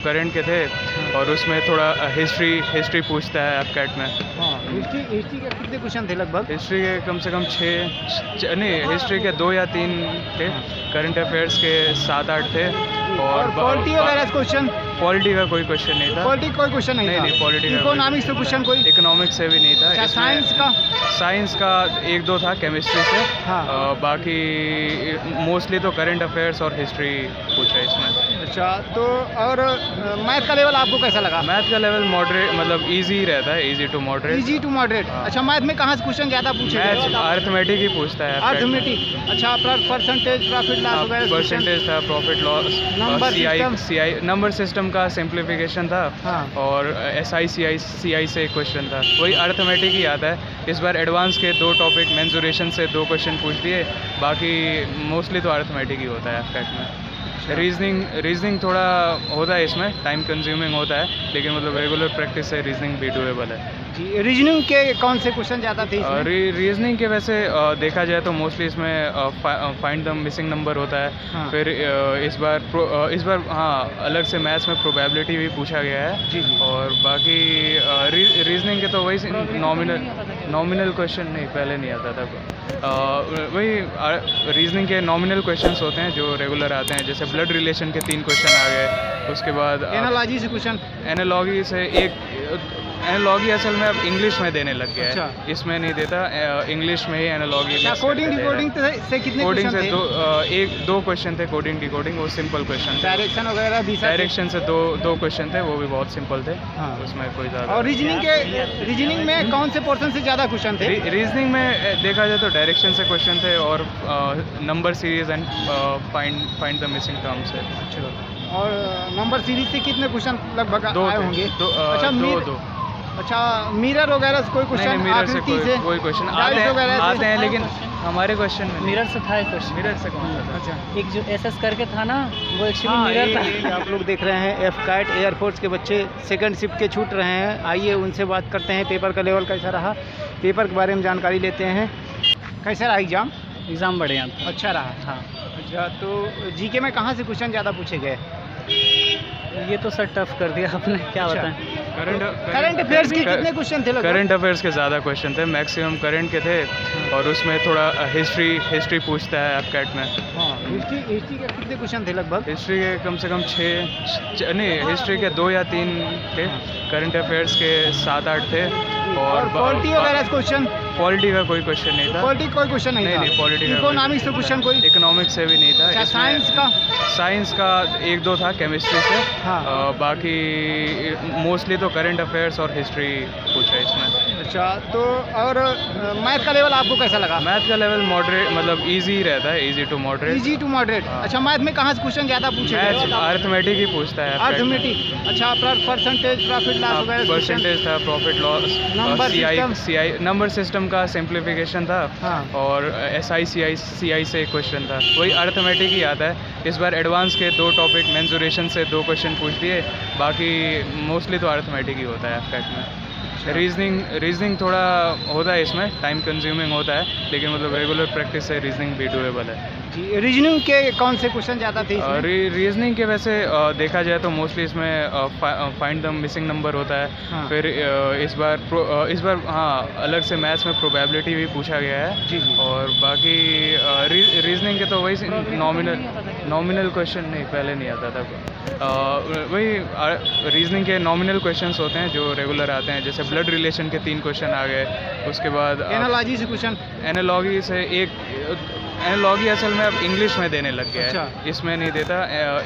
Current के थे और उसमें थोड़ा हिस्ट्री पूछता है एफकैट में। हाँ, हिस्ट्री के कितने क्वेश्चन थे लगभग? हिस्ट्री के कम से कम 6 नहीं, हिस्ट्री के 2 या 3 थे। करंट अफेयर्स के 7-8 थे। और पॉलिटी वगैरह क्वेश्चन? पॉलिटी का कोई क्वेश्चन नहीं था। पॉलिटी कोई क्वेश्चन नहीं था? नहीं, पॉलिटी का इकोनॉमिक्स से क्वेश्चन कोई? इकोनॉमिक्स से भी नहीं था। अच्छा, साइंस का 1-2 था केमिस्ट्री से। हाँ। बाकी मोस्टली तो करंट अफेयर्स और हिस्ट्री पूछा है इसमें। अच्छा, तो और मैथ का लेवल आपको कैसा लगा? मैथ का लेवल मॉडरेट, मतलब इजी रहता है, easy to moderate. Easy to moderate. अच्छा, मैथ में कहाँ से क्वेश्चन ज़्यादा पूछे? मैथ अर्थमेटिक ही पूछता है। अर्थमेटिक। अच्छा, परसेंटेज, प्रॉफिट लॉस वगैरह? परसेंटेज था, profit loss, CI number system का सिंप्लीफिकेशन था। हाँ। और SI CI से एक क्वेश्चन था। वही अर्थमेटिक ही आता है। इस बार एडवांस के 2 टॉपिक मेंसुरेशन से 2 क्वेश्चन पूछ दिए। बाकी मोस्टली तो अर्थमेटिक ही होता है एफकैट में। रीजनिंग थोड़ा होता है इसमें, टाइम कंज्यूमिंग होता है, लेकिन मतलब रेगुलर प्रैक्टिस से रीजनिंग भी डूएबल है। जी, रीजनिंग के कौन से क्वेश्चन ज़्यादा थे इसमें? रीजनिंग के वैसे देखा जाए तो मोस्टली इसमें फाइंड द मिसिंग नंबर होता है। हाँ। फिर इस बार हाँ, अलग से मैथ्स में प्रोबेबिलिटी भी पूछा गया है। जी। और बाकी रीजनिंग के तो वही नॉमिनल क्वेश्चन नहीं, पहले नहीं आता था। वही रीजनिंग के नॉमिनल क्वेश्चंस होते हैं जो रेगुलर आते हैं, जैसे ब्लड रिलेशन के 3 क्वेश्चन आ गए। उसके बाद एनालॉजी से क्वेश्चन? एनालॉगी से एनालॉगी असल में अब इंग्लिश में देने लग गया है। अच्छा। इसमें नहीं देता, इंग्लिश में ही एनालॉगी। कोडिंग डिकोडिंग से कितने कोडिंग क्वेश्चन से थे? 2 क्वेश्चन थे। कोडिंग डिकोडिंग वो सिंपल क्वेश्चन थे। डायरेक्शन वगैरह भी? डायरेक्शन से 2 क्वेश्चन थे, वो भी बहुत सिंपल थे। हाँ। उसमें कोई ज़्यादा। और रीजनिंग में कौन से पोर्शन से ज़्यादा क्वेश्चन थे? रीजनिंग में देखा जाए तो डायरेक्शन से क्वेश्चन थे और number series and find the missing terms है। अच्छा, और नंबर सीरीज से कितने क्वेश्चन लगभग आए होंगे? दो। अच्छा, मिरर वगैरह से कोई क्वेश्चन? मिरर से कोई क्वेश्चन आते हैं, लेकिन हमारे क्वेश्चन में मिरर से था एक क्वेश्चन। मिरर से कौन सा था? अच्छा, एक जो SS करके था ना, वो एक्चुअली हाँ, मिरर था। ये आप लोग देख रहे हैं एफकैट एयरफोर्स के बच्चे सेकंड शिफ्ट के छूट रहे हैं। आइए उनसे बात करते हैं, पेपर का लेवल कैसा रहा, पेपर के बारे में जानकारी लेते हैं। कैसा रहा एग्ज़ाम? एग्ज़ाम बढ़िया। अच्छा रहा। हाँ, अच्छा, तो जीके में कहाँ से क्वेश्चन ज़्यादा पूछे गए? ये तो सर टफ कर दिया आपने, क्या अच्छा। बताएं। करंट अफेयर्स के कितने क्वेश्चन थे लगभग? करंट अफेयर्स के ज़्यादा क्वेश्चन थे, मैक्सिमम करंट के थे। और उसमें थोड़ा हिस्ट्री पूछता है एफकैट में। हाँ, हिस्ट्री के कितने क्वेश्चन थे लगभग? हिस्ट्री के कम से कम 6 नहीं, हिस्ट्री के 2 या 3 थे। करंट अफेयर्स के 7-8 थे। और पॉलिटी वगैरह क्वेश्चन? पॉलिटी का कोई क्वेश्चन नहीं था। पॉलिटी कोई क्वेश्चन नहीं था? नहीं, पॉलिटी का इकोनॉमिक्स से क्वेश्चन कोई? इकोनॉमिक्स से भी नहीं था। अच्छा, साइंस का 1-2 था केमिस्ट्री से। हाँ। बाकी मोस्टली तो करंट अफेयर्स और हिस्ट्री पूछा है इसमें। अच्छा, तो और मैथ का लेवल आपको कैसा लगा? मैथ का लेवल मॉडरेट, मतलब इजी रहता है, easy to moderate. Easy to moderate. हाँ। अच्छा, मैथ में कहाँ से क्वेश्चन ज़्यादा पूछे? मैथ अर्थमेटिक ही पूछता है। अर्थमेटिक। अच्छा, परसेंटेज, प्रॉफिट लॉस वगैरह? परसेंटेज था, प्रॉफिट लॉस, नंबर सिस्टम का सिंप्लीफिकेशन था। हाँ। और SI CI से एक क्वेश्चन था। वही अर्थमेटिक ही आता है। इस बार एडवांस के 2 टॉपिक मेंसुरेशन से 2 क्वेश्चन पूछ दिए। बाकी मोस्टली तो अर्थमेटिक ही होता है एफकैट में। रीजनिंग थोड़ा होता है इसमें, टाइम कंज्यूमिंग होता है, लेकिन मतलब रेगुलर प्रैक्टिस से रीजनिंग भी डूएबल है। जी, रीजनिंग के कौन से क्वेश्चन ज़्यादा थे इसमें? रीजनिंग के वैसे देखा जाए तो मोस्टली इसमें फाइंड द मिसिंग नंबर होता है। हाँ। फिर इस बार हाँ, अलग से मैथ्स में प्रोबेबिलिटी भी पूछा गया है। जी। और बाकी रीजनिंग के तो वही नॉमिनल क्वेश्चन नहीं, पहले नहीं आता था। वही रीजनिंग के नॉमिनल क्वेश्चंस होते हैं जो रेगुलर आते हैं, जैसे ब्लड रिलेशन के 3 क्वेश्चन आ गए। उसके बाद एनालॉजी से क्वेश्चन? एनालॉगी असल में अब इंग्लिश में देने लग गया है। अच्छा। इसमें नहीं देता,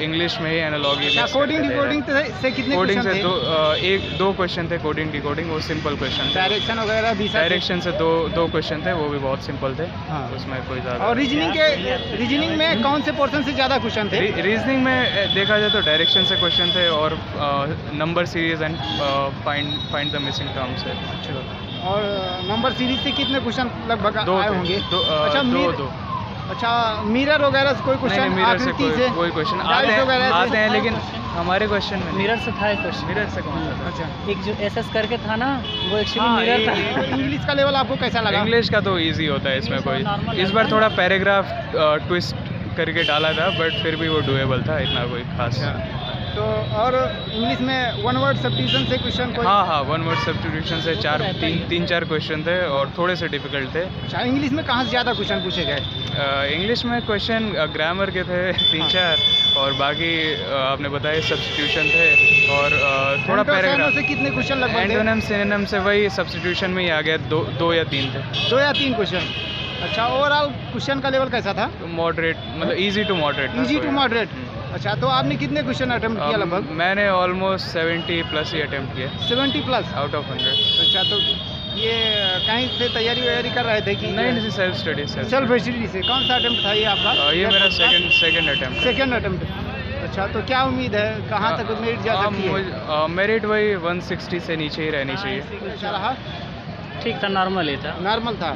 इंग्लिश में ही एनालॉगी। कोडिंग डिकोडिंग से कितने कोडिंग क्वेश्चन से थे? 2 क्वेश्चन थे। कोडिंग डिकोडिंग वो सिंपल क्वेश्चन थे। डायरेक्शन वगैरह भी? डायरेक्शन से 2 क्वेश्चन थे, वो भी बहुत सिंपल थे। हाँ। उसमें कोई ज़्यादा। और रीजनिंग में कौन से पोर्शन से ज़्यादा क्वेश्चन थे? रीजनिंग में देखा जाए तो डायरेक्शन से क्वेश्चन थे और number series and find the missing terms है। अच्छा, और नंबर सीरीज से कितने क्वेश्चन लगभग आए होंगे? अच्छा, मिरर वगैरह से कोई क्वेश्चन? मिरर से कोई क्वेश्चन आते हैं, लेकिन हमारे क्वेश्चन में मिरर से था एक क्वेश्चन। मिरर से कौन सा था? अच्छा, एक जो SS करके था ना, वो एक्चुअली मिरर था। इंग्लिश का लेवल आपको कैसा लगा? इंग्लिश का तो इजी होता है इसमें कोई। normal इस बार थोड़ा पैराग्राफ ट्विस्ट करके डाला था, बट फिर भी वो डूएबल था, इतना कोई खास। तो और इंग्लिश में वन वर्ड सब्स्टिट्यूशन से क्वेश्चन कोई? हाँ, वन वर्ड सब्स्टिट्यूशन से तीन चार क्वेश्चन थे और थोड़े से डिफिकल्ट थे। अच्छा, इंग्लिश में कहाँ से ज़्यादा क्वेश्चन पूछे गए? इंग्लिश में क्वेश्चन ग्रामर के थे 3-4 और बाकी आपने बताया सब्स्टिट्यूशन थे और थोड़ा पैराग्राफ से कितने क्वेश्चन लगभग? एंटोनिम सिनोनिम से वही सब्स्टिट्यूशन में ही आ गया, 2 या 3 थे। 2 या 3 क्वेश्चन। अच्छा, ओवरऑल क्वेश्चन का लेवल कैसा था? मॉडरेट, मतलब easy to moderate. Easy to moderate. अच्छा, तो आपने कितने क्वेश्चन अटेम्प्ट किया लगभग? मैंने ऑलमोस्ट 70 प्लस ही अटेम्प्ट किया। 70 प्लस आउट ऑफ 100। अच्छा, तो ये कहीं से तैयारी कर रहे थे कि? नहीं, सेल्फ स्टडी। सेल्फ स्टडी से। कौन सा अटेम्प्ट था ये आपका? ये मेरा सेकंड अटेम्प्ट। Second attempt. अच्छा, तो क्या उम्मीद है, कहाँ तक मेरिट जा सकती है? मेरिट वही 160 से नीचे ही रहनी चाहिए। अच्छा रहा? ठीक था, नॉर्मल ही था। नॉर्मल था,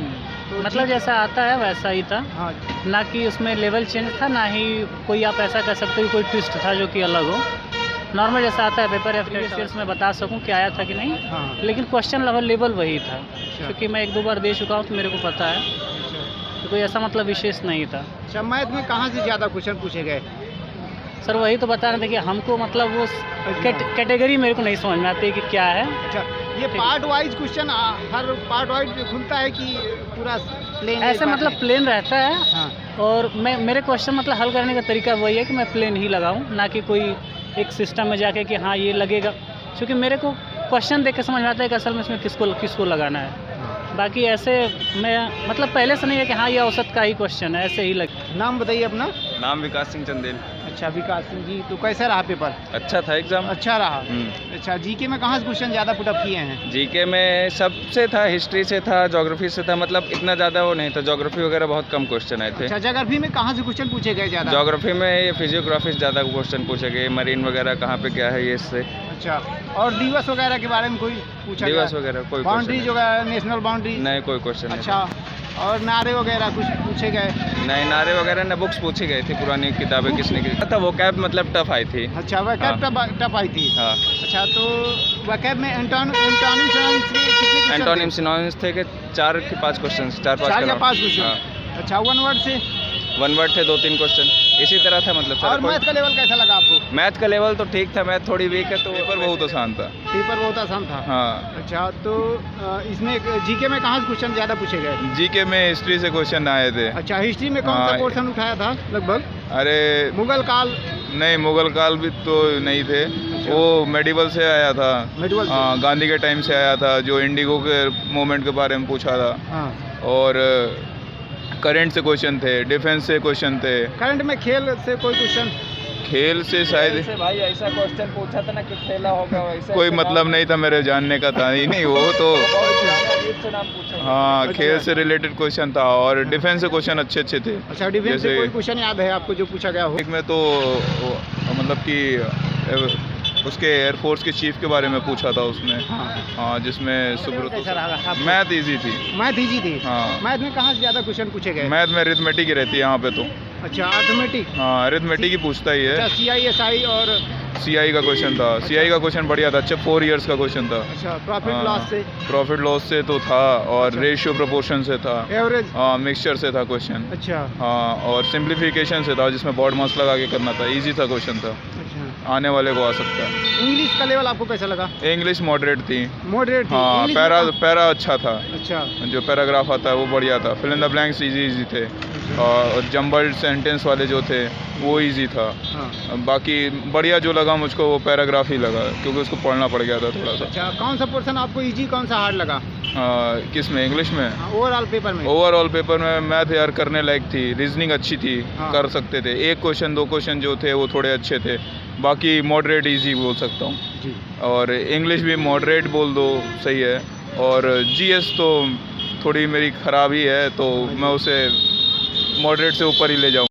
तो मतलब जैसा आता है वैसा ही था। हाँ। ना कि उसमें लेवल चेंज था, ना ही कोई आप ऐसा कह सकते हो कोई ट्विस्ट था जो कि अलग हो। नॉर्मल जैसा आता है पेपर या प्रीवियस में बता सकूं कि आया था कि नहीं। हाँ। लेकिन क्वेश्चन लेवल वही था, क्योंकि मैं 1-2 बार दे चुका हूं तो मेरे को पता है, तो कोई ऐसा मतलब विशेष नहीं था। अच्छा, मैथ में कहाँ से ज़्यादा क्वेश्चन पूछे गए? सर वही तो बता रहे थे कि हमको मतलब वो कैटेगरी मेरे को नहीं समझ में आती कि क्या है। अच्छा, ये पार्ट वाइज क्वेश्चन हर पार्ट वाइज खुलता है कि पूरा प्लेन? ऐसे मतलब प्लेन रहता है। हाँ। और मेरे क्वेश्चन मतलब हल करने का तरीका वही है कि मैं प्लेन ही लगाऊं, ना कि कोई एक सिस्टम में जाके कि हाँ ये लगेगा, क्योंकि मेरे को क्वेश्चन देख के समझ में आता है कि असल में इसमें किसको लगाना है। बाकी ऐसे मैं मतलब पहले से नहीं है कि हाँ ये औसत का ही क्वेश्चन है, ऐसे ही लग। नाम बताइए अपना। नाम विकास सिंह चंदेल। अच्छा, विकास सिंह जी, तो कैसा रहा पेपर? अच्छा था एग्जाम। अच्छा रहा। अच्छा, जीके में कहाँ से क्वेश्चन ज़्यादा पुटअप किए हैं? जीके में सबसे था, हिस्ट्री से था, ज्योग्राफी से था, मतलब इतना ज़्यादा वो नहीं था। ज्योग्राफी वगैरह बहुत कम क्वेश्चन आए थे। अच्छा, ज्योग्राफी में कहाँ से क्वेश्चन पूछे गए ज़्यादा? ज्योग्राफी में ये फिजियोग्राफी से ज़्यादा क्वेश्चन पूछे गए, मरीन वगैरह कहाँ पे क्या है ये इससे। अच्छा, और दिवस वगैरह के बारे में कोई पूछा? दिवस वगैरह कोई बाउंड्रीज वगैरह, नेशनल बाउंड्री? नहीं, कोई क्वेश्चन नहीं। अच्छा, और नारे वगैरह कुछ पूछे गए? नहीं, नारे वगैरह ना, बुक्स पूछी गई थी, पुरानी किताबें किसने की था, वो कैब मतलब टफ आई थी। अच्छा, वह कैब टफ आई थी। हाँ। अच्छा, तो वह कैब में एंटोनिम सिनोनिम्स थे कि 4 के 5 क्वेश्चन, 4 या 5 क्वेश्चन। अच्छा, वन वर्ड से? 1 वर्ड थे 2-3 क्वेश्चन, इसी तरह था मतलब। और मैथ का लेवल कैसा लगा आपको? मैथ का लेवल तो ठीक था, मैथ थोड़ी वीक है, तो पेपर बहुत आसान था। पेपर बहुत आसान था। हाँ। अच्छा, तो इसमें जीके में कहाँ से क्वेश्चन ज़्यादा पूछे गए? जीके में हिस्ट्री से क्वेश्चन आए थे। अच्छा, हिस्ट्री में कौन सा पोर्शन उठाया था लगभग? अरे मुगल काल? नहीं, मुगल काल भी तो नहीं थे। अच्छा। वो मेडिवल से आया था। मेडिवल से? हाँ, गांधी के टाइम से आया था, जो इंडिगो के मूवमेंट के बारे में पूछा था। हाँ। और करंट से क्वेश्चन थे, डिफेंस से क्वेश्चन थे। करंट में खेल से कोई क्वेश्चन? खेल से शायद भाई ऐसा क्वेश्चन पूछा था ना कि खेला होगा वैसा कोई मतलब नहीं था, मेरे जानने का था ही नहीं वो तो। हाँ, खेल से रिलेटेड क्वेश्चन था और डिफेंस से क्वेश्चन अच्छे थे। अच्छा, डिफेंस से कोई क्वेश्चन याद है आपको जो पूछा गया हो? एक में तो मतलब कि उसके एयरफोर्स के चीफ के बारे में पूछा था उसने। हाँ, जिसमें सुब्रत। मैथ इजी थी। मैथ इजी थी? हाँ। मैथ में कहाँ से ज़्यादा क्वेश्चन पूछे गए? मैथ में अरिथमेटिक ही रहती है यहाँ पे तो। अच्छा, अरिथमेटिक? हाँ, अरिथमेटिक ही पूछता ही है। अच्छा, CISI और CI का क्वेश्चन था। CI का क्वेश्चन बढ़िया था, अच्छा 4 इयर्स का क्वेश्चन था। अच्छा, प्रॉफिट लॉस से? प्रॉफिट लॉस से तो था, और रेशियो प्रोपोर्शन से था। एवरेज? हाँ, मिक्सचर से था क्वेश्चन। अच्छा। हाँ, और सिंप्लीफिकेशन से था, जिसमें बॉड मास लगा के करना था। इजी था क्वेश्चन था, अच्छा। आने वाले को आ सकता है। इंग्लिश का लेवल आपको कैसा लगा? इंग्लिश मॉडरेट थी। मॉडरेट थी? हाँ, पैरा अच्छा था। अच्छा। जो पैराग्राफ आता है वो बढ़िया था। Fill in the blanks easy थे, और जम्बल्ड सेंटेंस वाले जो थे वो इजी था। हाँ। बाकी बढ़िया जो लगा मुझको वो पैराग्राफ ही लगा, क्योंकि उसको पढ़ना पड़ गया था थोड़ा सा। अच्छा, कौन सा पोर्शन आपको इजी, कौन सा हार्ड लगा? किस में? इंग्लिश में? ओवरऑल पेपर में? ओवरऑल पेपर में मैथ यार करने लायक थी, रीजनिंग अच्छी थी। हाँ। कर सकते थे। 1 क्वेश्चन 2 क्वेश्चन जो थे वो थोड़े अच्छे थे, बाकी मॉडरेट इजी बोल सकता हूँ जी। और इंग्लिश भी मॉडरेट बोल दो, सही है। और GS तो थोड़ी मेरी ख़राब ही है, तो मैं उसे मॉडरेट से ऊपर ही ले जाऊँ।